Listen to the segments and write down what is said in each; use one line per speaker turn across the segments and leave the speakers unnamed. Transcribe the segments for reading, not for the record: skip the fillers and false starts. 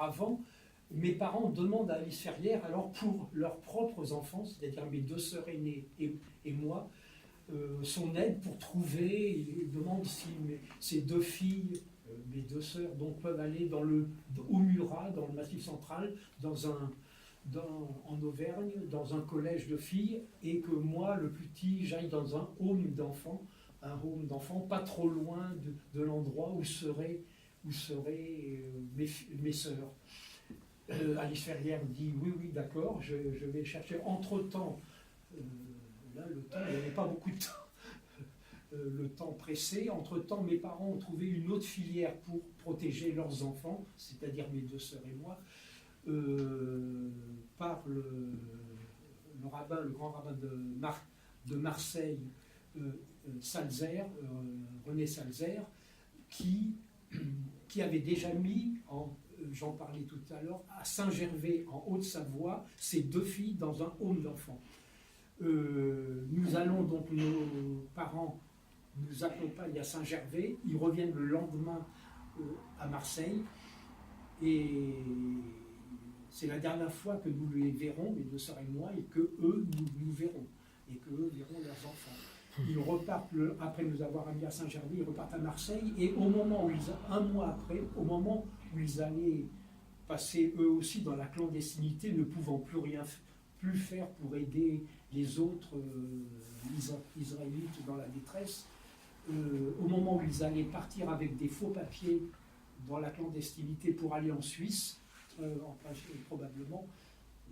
avant, mes parents demandent à Alice Ferrière, alors pour leurs propres enfants, c'est-à-dire mes 2 sœurs aînées et moi, son aide pour trouver. Il demande si ces 2 filles, mes 2 sœurs, donc, peuvent aller au Murat, dans le Massif central, en Auvergne, dans un collège de filles, et que moi, le plus petit, j'aille dans un home d'enfants pas trop loin de l'endroit où seraient mes sœurs. Alice Ferrière dit oui, d'accord, je vais chercher. Entre-temps, là, le temps, il n'y avait pas beaucoup de temps. Le temps pressé. Entre-temps, mes parents ont trouvé une autre filière pour protéger leurs enfants, c'est-à-dire mes 2 sœurs et moi, par le grand rabbin de Marseille, Salzer, René Salzer, qui avait déjà mis, j'en parlais tout à l'heure, à Saint-Gervais, en Haute-Savoie, ces 2 filles dans un home d'enfants. Nous allons donc, nos parents nous accompagnent à Saint-Gervais, ils reviennent le lendemain à Marseille, et c'est la dernière fois que nous les verrons, mes 2 sœurs et moi, et que eux nous verront, et que eux verront leurs enfants. Ils repartent, après nous avoir amenés à Saint-Gervais, ils repartent à Marseille, et un mois après, au moment où ils allaient passer eux aussi dans la clandestinité, ne pouvant plus faire pour aider les autres Israélites dans la détresse, au moment où ils allaient partir avec des faux papiers dans la clandestinité pour aller en Suisse, probablement,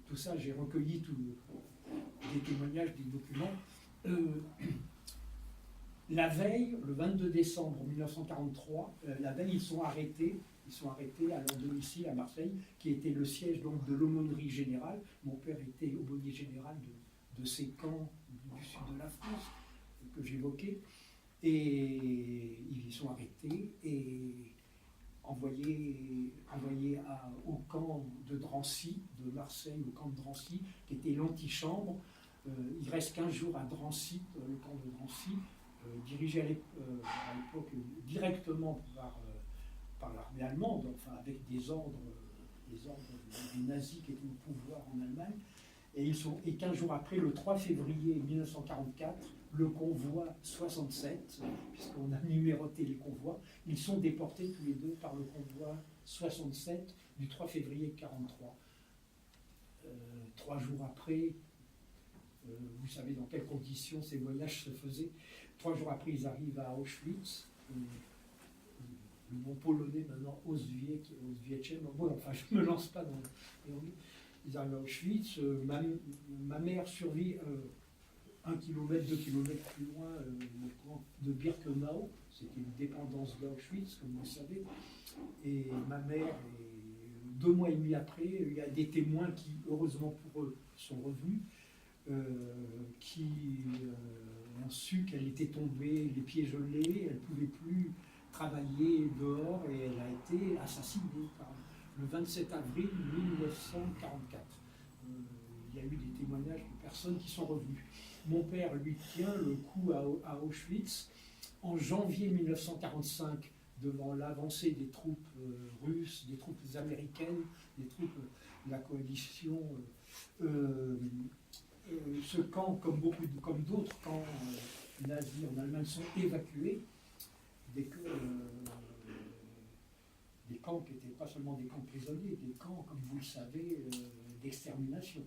tout ça, j'ai recueilli des témoignages, des documents. La veille, le 22 décembre 1943, la veille, ils sont arrêtés à leur domicile à Marseille, qui était le siège donc de l'aumônerie générale. Mon père était aumônier général de ces camps du sud de la France que j'évoquais. Et ils sont arrêtés et envoyés au camp de Drancy, de Marseille, au camp de Drancy, qui était l'antichambre. Il reste 15 jours à Drancy, le camp de Drancy, dirigé à l'époque directement par l'armée allemande, enfin avec des ordres des nazis qui étaient au pouvoir en Allemagne. Et 15 jours après, le 3 février 1944, le convoi 67, puisqu'on a numéroté les convois, ils sont déportés tous les 2 par le convoi 67 du 3 février 1943. 3 jours après, vous savez dans quelles conditions ces voyages se faisaient. 3 jours après, ils arrivent à Auschwitz. Le mot polonais maintenant, Auschwitz. Bon, enfin, je ne me lance pas dans la théorie. Ils arrivent à Auschwitz. Ma mère survit 1 km, 2 km plus loin de Birkenau. C'était une dépendance d'Auschwitz, comme vous le savez. Et ma mère, 2 mois et demi après, il y a des témoins qui, heureusement pour eux, sont revenus, qui ont su qu'elle était tombée, les pieds gelés, elle ne pouvait plus travailler dehors et elle a été assassinée le 27 avril 1944. Il y a eu des témoignages de personnes qui sont revenues. Mon père, lui, tient le coup à Auschwitz. En janvier 1945, devant l'avancée des troupes russes, des troupes américaines, des troupes de la coalition, ce camp, comme d'autres camps nazis en Allemagne, sont évacués. Des camps qui n'étaient pas seulement des camps prisonniers, des camps, comme vous le savez, d'extermination.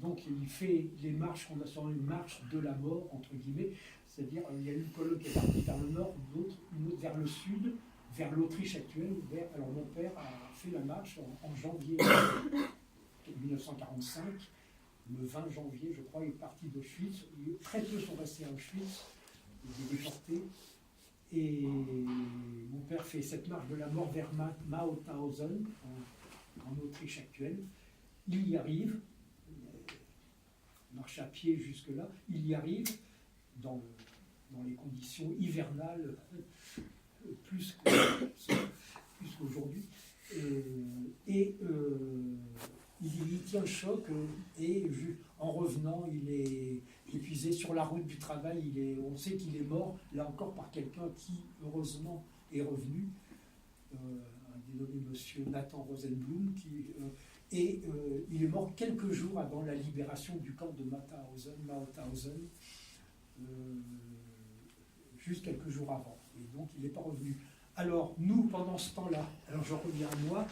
Donc il fait les marches qu'on a sur une marche de la mort, entre guillemets, c'est-à-dire il y a une colonne qui est partie vers le nord, une autre vers le sud, vers l'Autriche actuelle. Alors mon père a fait la marche en janvier 1945, le 20 janvier, je crois, il est parti d'Auschwitz. Très peu sont restés à Auschwitz, il est déporté. Et mon père fait cette marche de la mort vers Mauthausen, en Autriche actuelle. Il y arrive, marche à pied jusque-là, il y arrive dans les conditions hivernales plus qu'aujourd'hui. Il y tient le choc et en revenant, il est épuisé sur la route du travail. On sait qu'il est mort, là encore, par quelqu'un qui, heureusement, est revenu. Un dénommé Monsieur Nathan Rosenblum, et il est mort quelques jours avant la libération du camp de Mauthausen, juste quelques jours avant. Et donc il n'est pas revenu. Alors nous, pendant ce temps-là, alors je reviens à moi,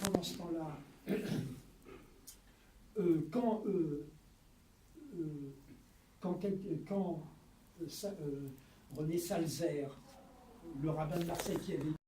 pendant ce temps-là, quand René Salzer, le rabbin de Marseille qui avait